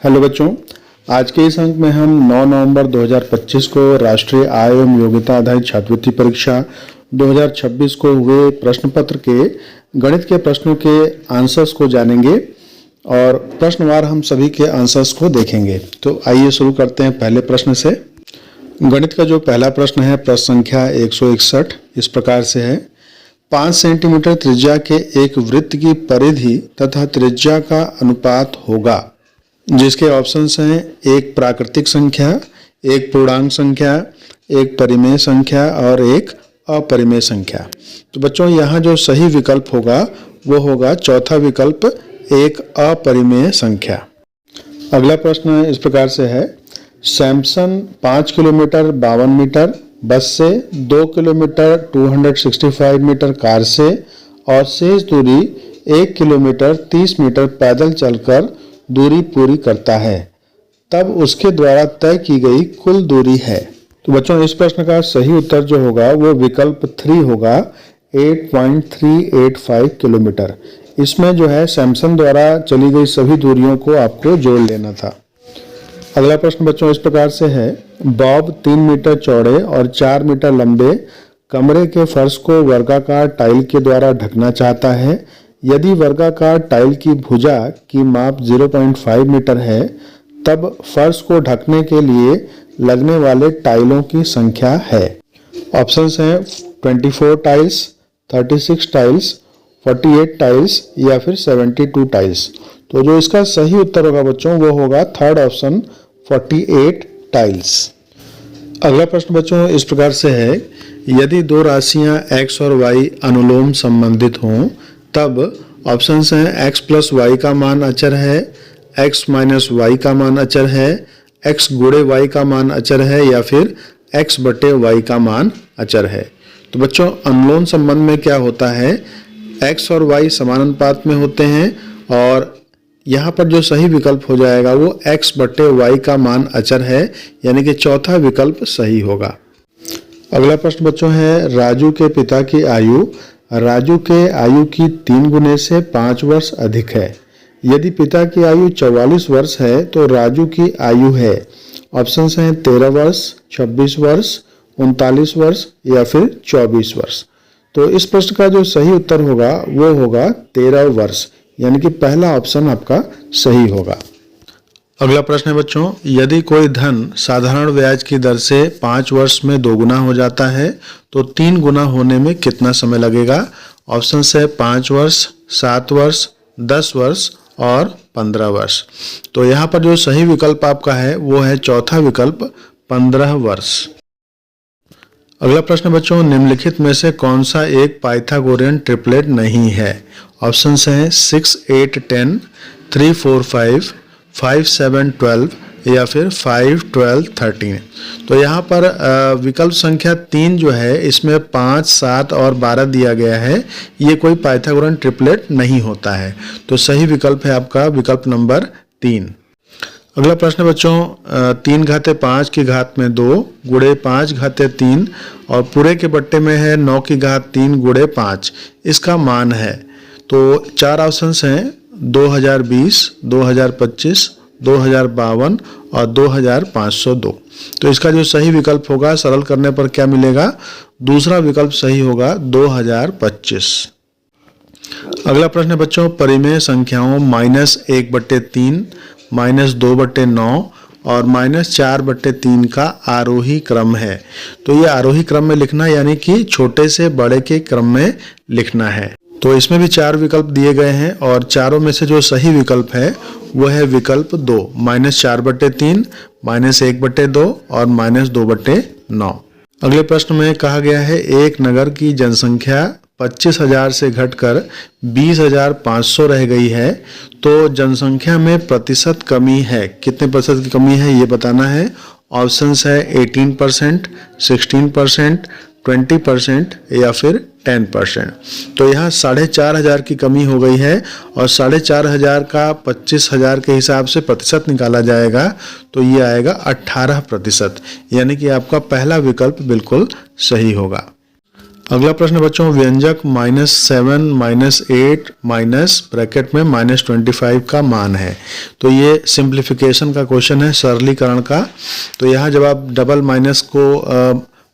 Hello बच्चों, आज के इस अंक में हम 9 नवंबर 2025 को राष्ट्रीय आय एवं योग्यता आधारित छात्रवृत्ति परीक्षा 2026 को हुए प्रश्न पत्र के गणित के प्रश्नों के आंसर्स को जानेंगे और प्रश्नवार हम सभी के आंसर्स को देखेंगे। तो आइए शुरू करते हैं पहले प्रश्न से। गणित का जो पहला प्रश्न है, प्रश्न संख्या 161 इस प्रकार से है। 5 सेंटीमीटर त्रिज्या के एक वृत्त की परिधि तथा त्रिज्या का अनुपात होगा, जिसके ऑप्शंस हैं एक प्राकृतिक संख्या, एक पूर्णांक संख्या, एक परिमेय संख्या और एक अपरिमेय संख्या। तो बच्चों यहाँ जो सही विकल्प होगा वो होगा चौथा विकल्प, एक अपरिमेय संख्या। अगला प्रश्न इस प्रकार से है। सैमसन 5 किलोमीटर 52 मीटर बस से, 2 किलोमीटर 265 मीटर कार से और शेष दूरी 1 किलोमीटर 30 मीटर पैदल चलकर दूरी पूरी करता है, तब उसके द्वारा तय की गई कुल दूरी है। तो बच्चों इस प्रश्न का सही उत्तर जो होगा वो विकल्प 3 होगा, 8.385 किलोमीटर। इसमें जो है सैमसन द्वारा चली गई सभी दूरियों को आपको जोड़ लेना था। अगला प्रश्न बच्चों इस प्रकार से है। बॉब 3 मीटर चौड़े और 4 मीटर लंबे कमरे के फर्श को वर्गाकार टाइल के द्वारा ढकना चाहता है। यदि वर्गाकार टाइल की भुजा की माप 0.5 मीटर है, तब फर्श को ढकने के लिए लगने वाले टाइलों की संख्या है। ऑप्शंस हैं 24 टाइल्स, 36 टाइल्स, 48 टाइल्स या फिर 72 टाइल्स। तो जो इसका सही उत्तर होगा बच्चों वो होगा थर्ड ऑप्शन, 48 टाइल्स। अगला प्रश्न बच्चों इस प्रकार से है। यदि दो राशियां x और y अनुलोम संबंधित हों, तब ऑप्शंस हैं x प्लस वाई का मान अचर है, x माइनस वाई का मान अचर है, x गुणे y का मान अचर है या फिर x बटे y का मान अचर है। तो बच्चों अनुलोम संबंध में क्या होता है, x और y समानुपात में होते हैं और यहाँ पर जो सही विकल्प हो जाएगा वो x बटे y का मान अचर है, यानी कि चौथा विकल्प सही होगा। अगला प्रश्न बच्चों है। राजू के पिता की आयु राजू के आयु की 3 गुने से 5 वर्ष अधिक है। यदि पिता की आयु 44 वर्ष है तो राजू की आयु है। ऑप्शंस हैं 13 वर्ष, 26 वर्ष, 39 वर्ष या फिर 24 वर्ष। तो इस प्रश्न का जो सही उत्तर होगा वो होगा 13 वर्ष, यानी कि पहला ऑप्शन आपका सही होगा। अगला प्रश्न है बच्चों। यदि कोई धन साधारण ब्याज की दर से 5 वर्ष में 2 गुना हो जाता है तो 3 गुना होने में कितना समय लगेगा। ऑप्शन है 5 वर्ष, 7 वर्ष, 10 वर्ष और 15 वर्ष। तो यहाँ पर जो सही विकल्प आपका है वो है चौथा विकल्प, 15 वर्ष। अगला प्रश्न बच्चों। निम्नलिखित में से कौन सा एक पाइथागोरियन ट्रिपलेट नहीं है। ऑप्शन हैं 6, 8, 10, 3, 4, 5, 5, 7, 12 या फिर 5, 12, 13। तो यहाँ पर विकल्प संख्या 3 जो है इसमें 5, 7 और 12 दिया गया है। ये कोई पाइथागोरियन ट्रिपलेट नहीं होता है। तो सही विकल्प है आपका विकल्प नंबर 3। अगला प्रश्न बच्चों। 3 घाते 5 की घात में 2 गुणे 5 घाते 3 और पूरे के बट्टे में है 9 की घात 3 गुणे 5, इसका मान है। तो 4 ऑप्शंस हैं 2020, 2025, 2052 और 2502। तो इसका जो सही विकल्प होगा सरल करने पर क्या मिलेगा, दूसरा विकल्प सही होगा 2025। अगला प्रश्न है बच्चों। परिमेय संख्याओं -1/3, -2/9 और -4/3 का आरोही क्रम है। तो ये आरोही क्रम में लिखना यानी कि छोटे से बड़े के क्रम में लिखना है। तो इसमें भी 4 विकल्प दिए गए हैं और चारों में से जो सही विकल्प है वो है विकल्प 2, -4/3, -1/2 और -2/9। अगले प्रश्न में कहा गया है एक नगर की जनसंख्या 25,000 से घटकर 20,500 रह गई है, तो जनसंख्या में प्रतिशत कमी है। कितने प्रतिशत की कमी है ये बताना है। ऑप्शंस है 18%, 16%, 20% या फिर 10%। तो यहाँ 4,500 की कमी हो गई है और 4,500 का 25,000 के हिसाब से प्रतिशत निकाला जाएगा तो ये आएगा 18%, यानी कि आपका पहला विकल्प बिल्कुल सही होगा। अगला प्रश्न बच्चों, व्यंजक -7 -8 माइनस ब्रैकेट में -25 का मान है। तो ये सिंप्लीफिकेशन का क्वेश्चन है, सरलीकरण का। तो यहाँ जब आप डबल माइनस को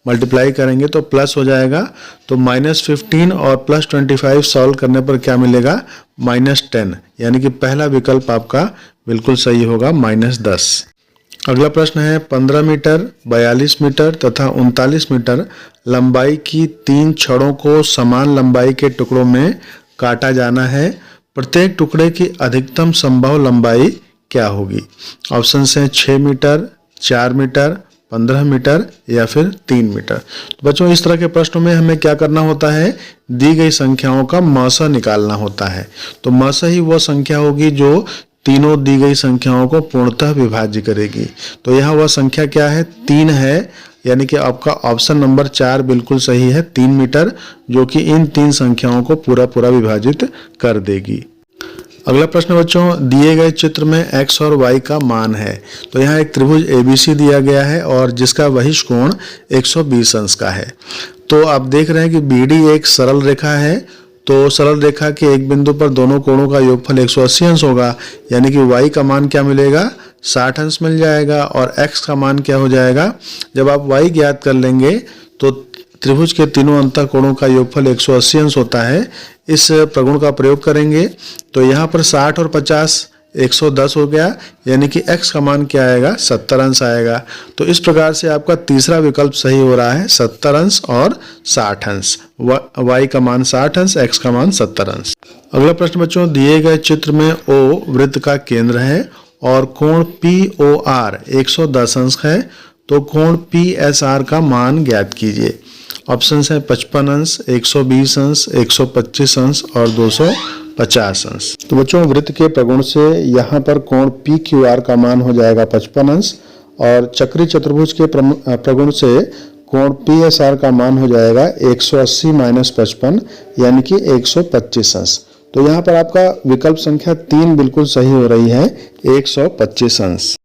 मल्टीप्लाई करेंगे तो प्लस हो जाएगा। तो -15 और +25 सॉल्व करने पर क्या मिलेगा, -10, यानी कि पहला विकल्प आपका बिल्कुल सही होगा, -10। अगला प्रश्न है, 15 मीटर, 42 मीटर तथा 39 मीटर लंबाई की 3 छड़ों को समान लंबाई के टुकड़ों में काटा जाना है। प्रत्येक टुकड़े की अधिकतम संभव लंबाई क्या होगी? ऑप्शन हैं 6 मीटर, 4 मीटर, 15 मीटर या फिर 3 मीटर। तो बच्चों, इस तरह के प्रश्नों में हमें क्या करना होता है, दी गई संख्याओं का मौसा निकालना होता है। तो मौसा ही वो संख्या होगी जो तीनों दी गई संख्याओं को पूर्णतः विभाज्य करेगी। तो यहाँ वह संख्या क्या है, 3 है, यानी कि आपका ऑप्शन नंबर 4 बिल्कुल सही है, 3 मीटर, जो कि इन 3 संख्याओं को पूरा विभाजित कर देगी। अगला प्रश्न बच्चों, दिए गए चित्र में x और y का मान है। तो यहाँ एक त्रिभुज ABC दिया गया है और जिसका बहिष्ठ कोण 120 अंश का है। तो आप देख रहे हैं कि BD एक सरल रेखा है। तो सरल रेखा के एक बिंदु पर दोनों कोणों का योगफल 180 अंश होगा, यानी कि y का मान क्या मिलेगा, 60 अंश मिल जाएगा। और x का मान क्या हो जाएगा, जब आप y ज्ञात कर लेंगे तो त्रिभुज के तीनों अंतः कोणों का योगफल 180 अंश होता है। इस प्रगुण का प्रयोग करेंगे तो यहाँ पर 60 और 50 110 हो गया, यानी कि x का मान क्या आएगा, 70 अंश आएगा। तो इस प्रकार से आपका तीसरा विकल्प सही हो रहा है, 70 अंश और 60 अंश। y का मान 60 अंश, x का मान 70 अंश। अगला प्रश्न बच्चों, दिए गए चित्र में O वृत्त का केंद्र है और कोण POR 110 अंश है। तो कोण PSR का मान ज्ञात कीजिए। ऑप्शन है 55 अंश, 120 अंश, 125 अंश और 250 अंश। तो बच्चों, वृत्त के प्रगुण से यहाँ पर कोण PQR का मान हो जाएगा 55 अंश और चक्री चतुर्भुज के प्रगुण से कोण PSR का मान हो जाएगा 180 - 55, यानी कि 125 अंश। तो यहाँ पर आपका विकल्प संख्या 3 बिल्कुल सही हो रही है, 125 अंश।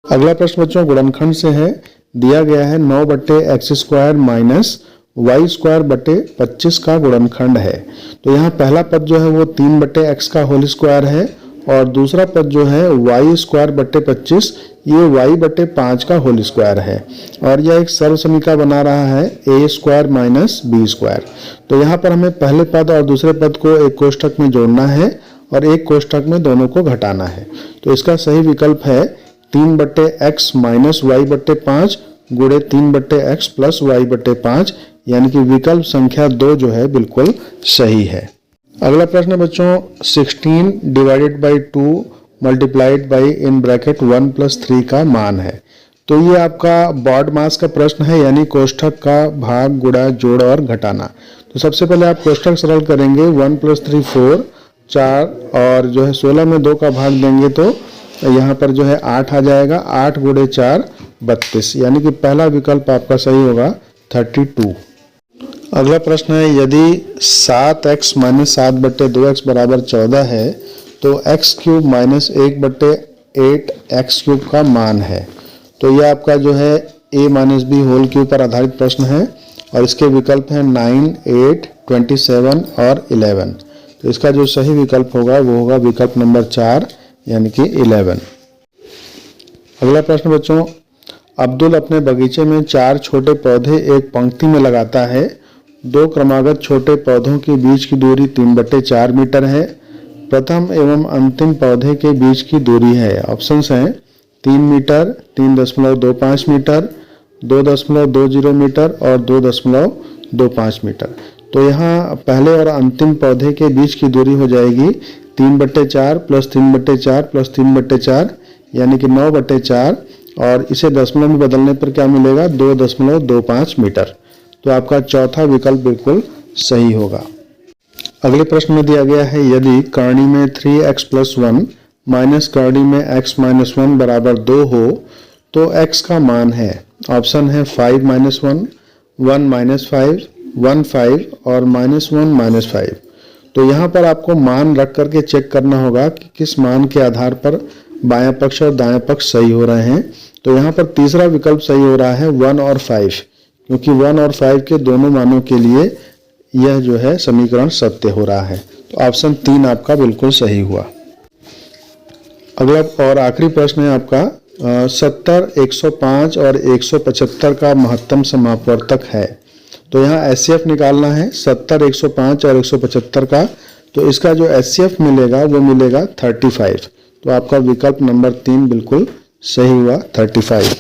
अगला प्रश्न बच्चों गुणनखंड से है। दिया गया है 9/x² माइनस y²/25 का गुणनखंड है। तो यहाँ पहला पद जो है वो 3/x का होल स्क्वायर है और दूसरा पद जो है y²/25 ये y/5 का होल स्क्वायर है और यह एक सर्व समीकरण बना रहा है a² - b²। तो यहाँ पर हमें पहले पद और दूसरे पद को एक कोष्ठक में जोड़ना है और एक कोष्ठक में दोनों को घटाना है। तो इसका सही विकल्प है 3/x - y/5 गुणे 3/x + y/5, यानी कि विकल्प संख्या 2 जो है बिल्कुल सही है। अगला प्रश्न बच्चों 16 / 2 × इन ब्रैकेट 1 + 3 का मान है। तो ये आपका बॉड मास का प्रश्न है, यानी कोष्ठक का भाग, गुणा, जोड़ और घटाना। तो सबसे पहले आप कोष्ठक सरल करेंगे, 1 + 3 4, 4 और जो है 16 में 2 का भाग देंगे तो यहाँ पर जो है 8 आ जाएगा। 8 × 4 32, यानी कि पहला विकल्प आपका सही होगा 32। अगला प्रश्न है, यदि 7x - 7/2x = 14 है तो x³ - 1/8 x³ का मान है। तो यह आपका जो है a - b होल क्यूब पर आधारित प्रश्न है और इसके विकल्प हैं 9, 8, 27 और 11। तो इसका जो सही विकल्प होगा वो होगा विकल्प नंबर 4, यानी कि 11। अगला प्रश्न बच्चों, अब्दुल अपने बगीचे में 4 छोटे पौधे एक पंक्ति में लगाता है। 2 क्रमागत छोटे पौधों के बीच की दूरी 3/4 मीटर है। प्रथम एवं अंतिम पौधे के बीच की दूरी है। ऑप्शंस हैं 3 मीटर, 3.25 मीटर, 2.20 मीटर और 2.25 मीटर। तो यहाँ पहले और अंतिम पौधे के बीच की दूरी हो जाएगी 3/4 + 3/4 + 3/4, यानी कि 9/4 और इसे दशमलव में बदलने पर क्या मिलेगा, 2.25 मीटर। तो आपका चौथा विकल्प बिल्कुल सही होगा। अगले प्रश्न में दिया गया है, यदि कर्ण में 3x + 1 माइनस कर्ण में x - 1 = 2 हो तो x का मान है। ऑप्शन है 5 - 1, 1 - 5, 1 5 और -1 -5। तो यहाँ पर आपको मान रख करके चेक करना होगा कि किस मान के आधार पर बायां पक्ष और दायां पक्ष सही हो रहे हैं। तो यहाँ पर तीसरा विकल्प सही हो रहा है 1 और 5, क्योंकि 1 और 5 के दोनों मानों के लिए यह जो है समीकरण सत्य हो रहा है। तो ऑप्शन 3 आपका बिल्कुल सही हुआ। अगला और आखिरी प्रश्न है आपका 70, 105 और 175 का महत्तम समापवर्तक है। तो यहाँ HCF निकालना है 70, 105 और 175 का। तो इसका जो HCF मिलेगा वो मिलेगा 35। तो आपका विकल्प नंबर 3 बिल्कुल सही हुआ, 35।